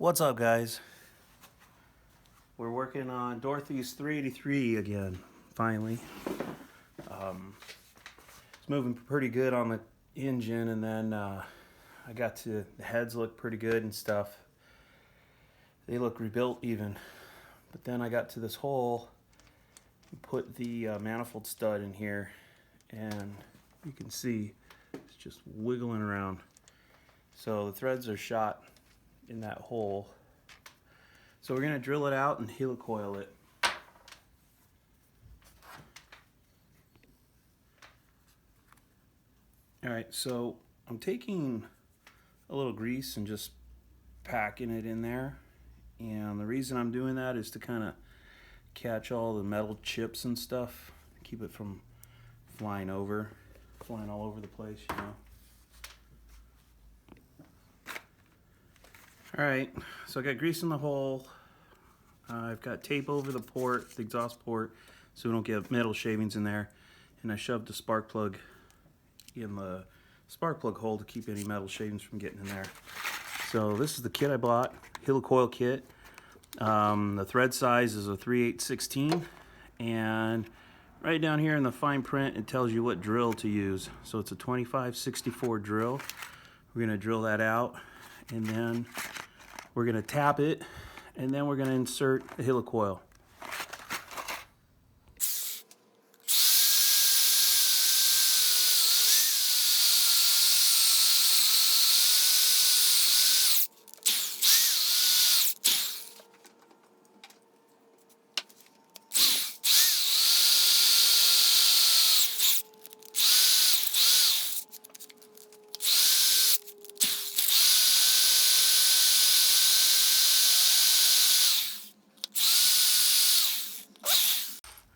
What's up, guys? We're working on Dorothy's 383 again, finally. It's moving pretty good on the engine, and then I got to, the heads look pretty good and stuff. They look rebuilt even. But then I got to this hole and put the manifold stud in here, and you can see it's just wiggling around. So the threads are shot in that hole. So we're going to drill it out and Heli Coil it. Alright, so I'm taking a little grease and just packing it in there. And the reason I'm doing that is to kind of catch all the metal chips and stuff. Keep it from flying all over the place, you know. Alright, so I got grease in the hole. I've got tape over the port, the exhaust port, so we don't get metal shavings in there. And I shoved the spark plug in the spark plug hole to keep any metal shavings from getting in there. So this is the kit I bought, Heli Coil kit. The thread size is a 3/8/16, and right down here in the fine print it tells you what drill to use. So it's a 2564 drill. We're going to drill that out, and then we're going to tap it, and then we're going to insert a Heli Coil.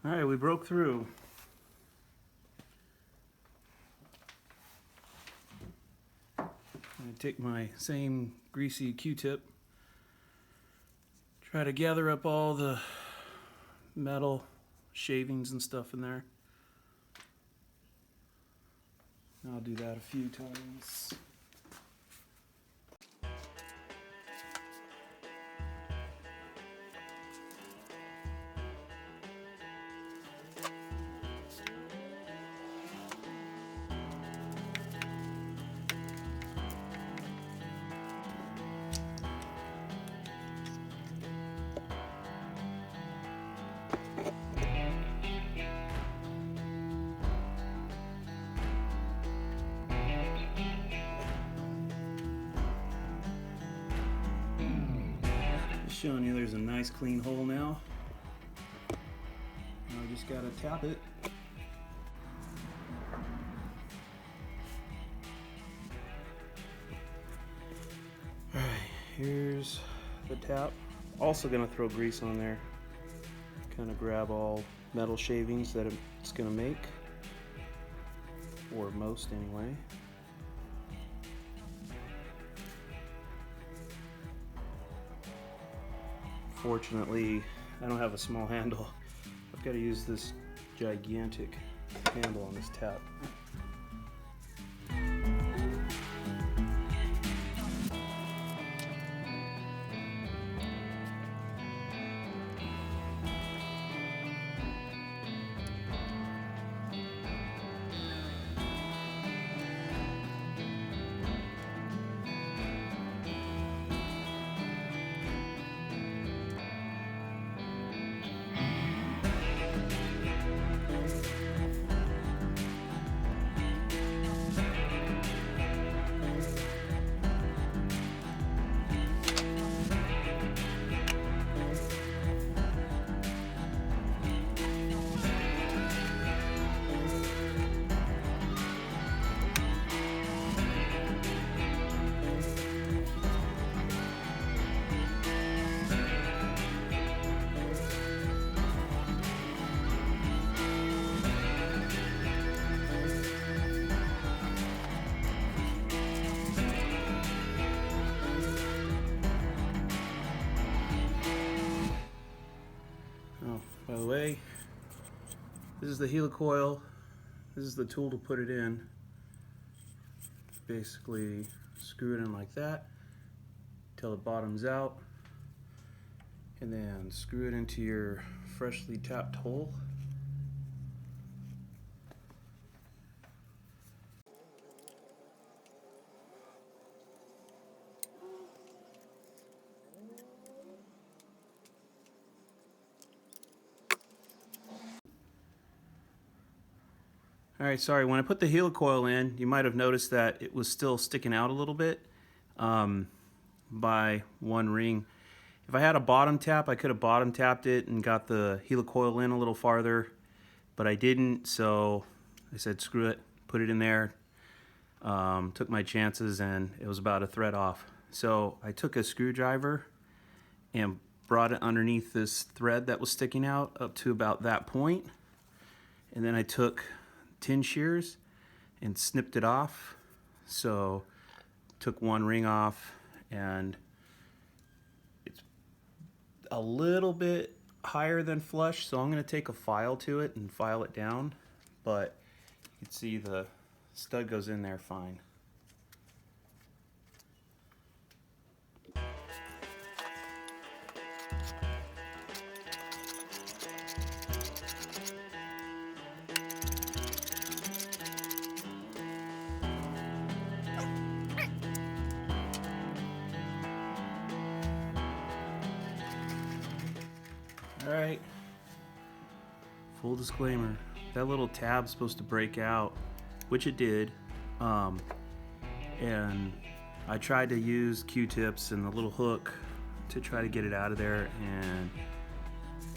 Alright, we broke through. I'm going to take my same greasy Q-tip, try to gather up all the metal shavings and stuff in there. I'll do that a few times. Showing you there's a nice clean hole now. Now I just gotta tap it. Alright, here's the tap. Also gonna throw grease on there. Kind of grab all metal shavings that it's gonna make. Or most anyway. Fortunately, I don't have a small handle. I've got to use this gigantic handle on this tap. By the way, this is the Heli Coil. This is the tool to put it in. Basically, screw it in like that. till the bottom's out, and then screw it into your freshly tapped hole. Alright, sorry, when I put the Heli Coil in, you might have noticed that it was still sticking out a little bit by one ring. If I had a bottom tap, I could have bottom tapped it and got the Heli Coil in a little farther, but I didn't, so I said screw it, put it in there, took my chances, and it was about a thread off. So I took a screwdriver and brought it underneath this thread that was sticking out up to about that point, and then I took tin shears and snipped it off. So took one ring off, and it's a little bit higher than flush, so I'm going to take a file to it and file it down, but you can see the stud goes in there fine. Alright, full disclaimer, that little tab's supposed to break out, which it did, and I tried to use Q-tips and the little hook to try to get it out of there, and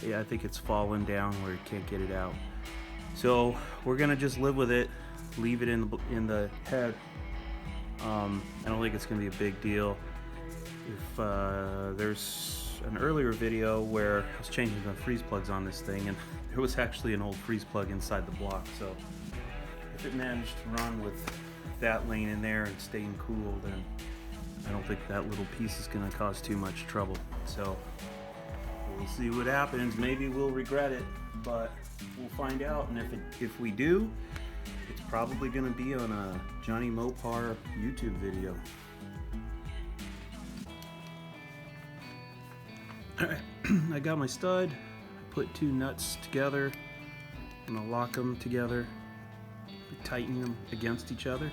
yeah, I think it's fallen down where it can't get it out. So we're gonna just live with it, leave it in the head. I don't think it's gonna be a big deal. If there's an earlier video where I was changing the freeze plugs on this thing, and there was actually an old freeze plug inside the block, so if it managed to run with that laying in there and staying cool, then I don't think that little piece is going to cause too much trouble. So we'll see what happens. Maybe we'll regret it, but we'll find out. And if we do, it's probably going to be on a Johnny Mopar YouTube video. Alright, I got my stud. I put two nuts together. I'm going to lock them together, tighten them against each other.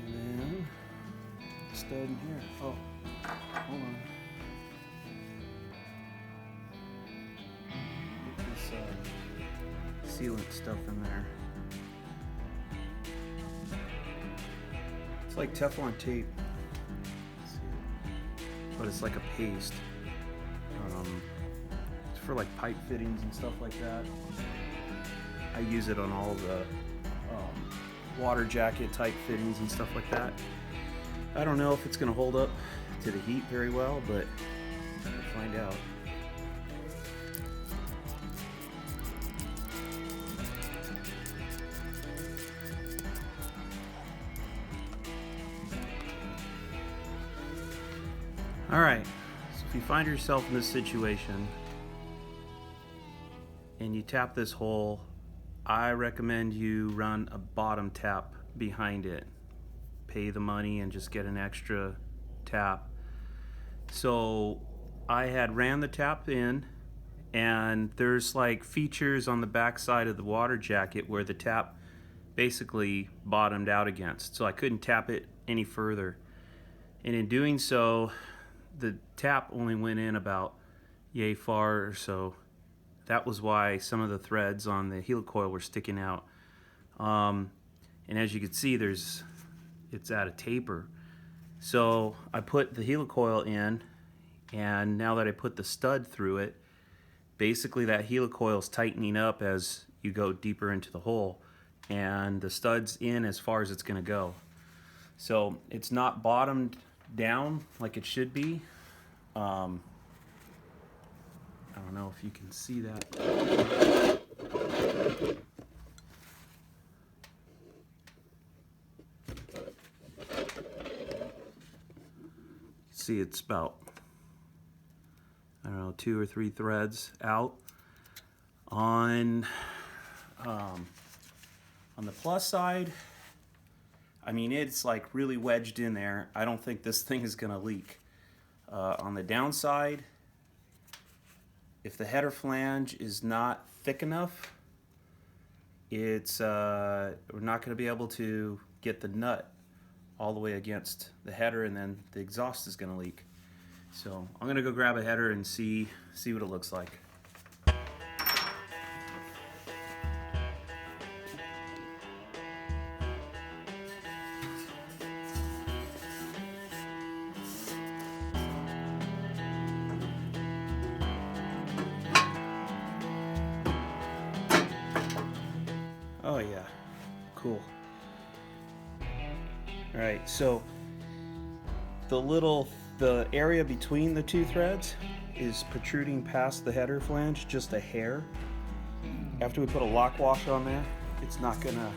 And then stud in here. Oh, hold on. Get this sealant stuff in there. It's like Teflon tape, but it's like a paste. It's for like pipe fittings and stuff like that. I use it on all the water jacket type fittings and stuff like that. I don't know if it's going to hold up to the heat very well, but we'll find out. Alright, so if you find yourself in this situation and you tap this hole, I recommend you run a bottom tap behind it. Pay the money and just get an extra tap. So I had ran the tap in, and there's like features on the back side of the water jacket where the tap basically bottomed out against, so I couldn't tap it any further. And in doing so, the tap only went in about yay far or so. That was why some of the threads on the Heli Coil were sticking out. And as you can see, it's at a taper. So I put the Heli Coil in, and now that I put the stud through it, basically that Heli Coil is tightening up as you go deeper into the hole, and the stud's in as far as it's going to go. So it's not bottomed down like it should be. I don't know if you can see that. See, it's about, I don't know, 2 or 3 threads out. On the plus side, I mean, it's like really wedged in there. I don't think this thing is gonna leak. On the downside, if the header flange is not thick enough, it's we're not going to be able to get the nut all the way against the header, and then the exhaust is going to leak. So I'm going to go grab a header and see what it looks like. Oh yeah, cool. All right, so the area between the two threads is protruding past the header flange just a hair. After we put a lock washer on there, it's not gonna,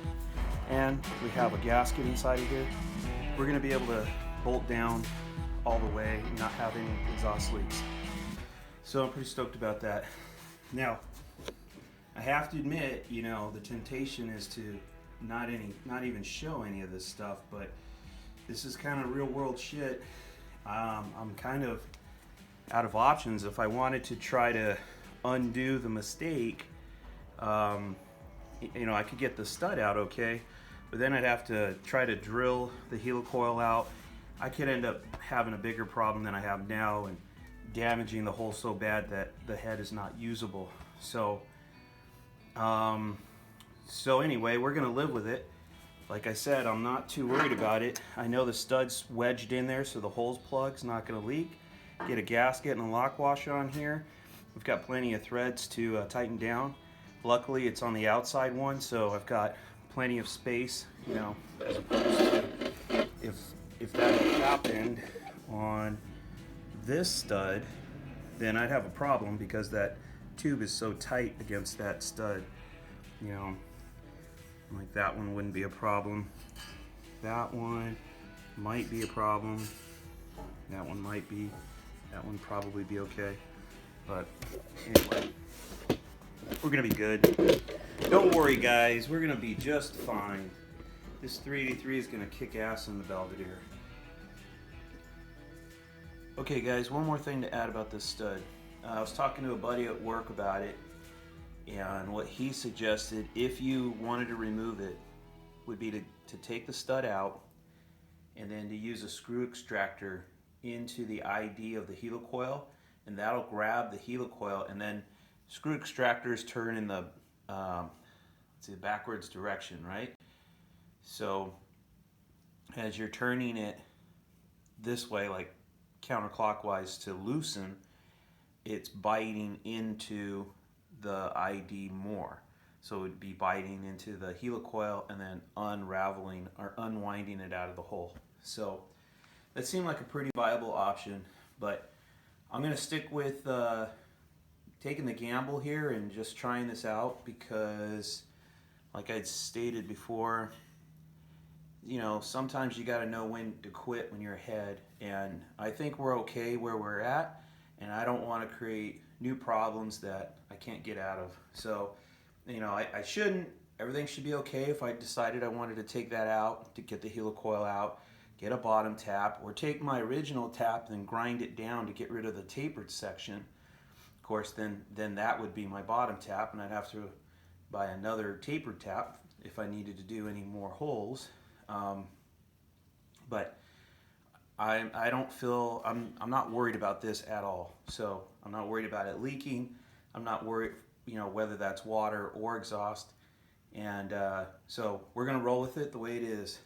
and we have a gasket inside of here, we're gonna be able to bolt down all the way and not have any exhaust leaks. So I'm pretty stoked about that. Now, I have to admit, you know, the temptation is to not even show any of this stuff, but this is kind of real world shit. I'm kind of out of options. If I wanted to try to undo the mistake, you know, I could get the stud out okay, but then I'd have to try to drill the Heli Coil out. I could end up having a bigger problem than I have now and damaging the hole so bad that the head is not usable. So anyway, we're gonna live with it. Like I said, I'm not too worried about it. I know the stud's wedged in there, so the hole's plug's not gonna leak. Get a gasket and a lock washer on here. We've got plenty of threads to tighten down. Luckily, it's on the outside one, so I've got plenty of space, you know, as opposed to if that had happened on this stud, then I'd have a problem because that tube is so tight against that stud. You know, like that one wouldn't be a problem. That one might be a problem. That one might be. That one probably be okay. But anyway, we're gonna be good. Don't worry, guys. We're gonna be just fine. This 383 is gonna kick ass in the Belvedere. Okay, guys. One more thing to add about this stud. I was talking to a buddy at work about it, and what he suggested, if you wanted to remove it, would be to take the stud out and then to use a screw extractor into the ID of the Heli Coil, and that'll grab the Heli Coil, and then screw extractors turn in the backwards direction, right? So as you're turning it this way, like counterclockwise to loosen, it's biting into the ID more. So it would be biting into the Heli Coil and then unraveling or unwinding it out of the hole. So that seemed like a pretty viable option, but I'm gonna stick with taking the gamble here and just trying this out because, like I'd stated before, you know, sometimes you gotta know when to quit when you're ahead, and I think we're okay where we're at, and I don't want to create new problems that I can't get out of. So, you know, I shouldn't. Everything should be okay if I decided I wanted to take that out, to get the Heli Coil out, get a bottom tap, or take my original tap and grind it down to get rid of the tapered section. Of course, then that would be my bottom tap, and I'd have to buy another tapered tap if I needed to do any more holes. But I don't feel, I'm not worried about this at all. So I'm not worried about it leaking. I'm not worried, you know, whether that's water or exhaust. And so we're gonna roll with it the way it is.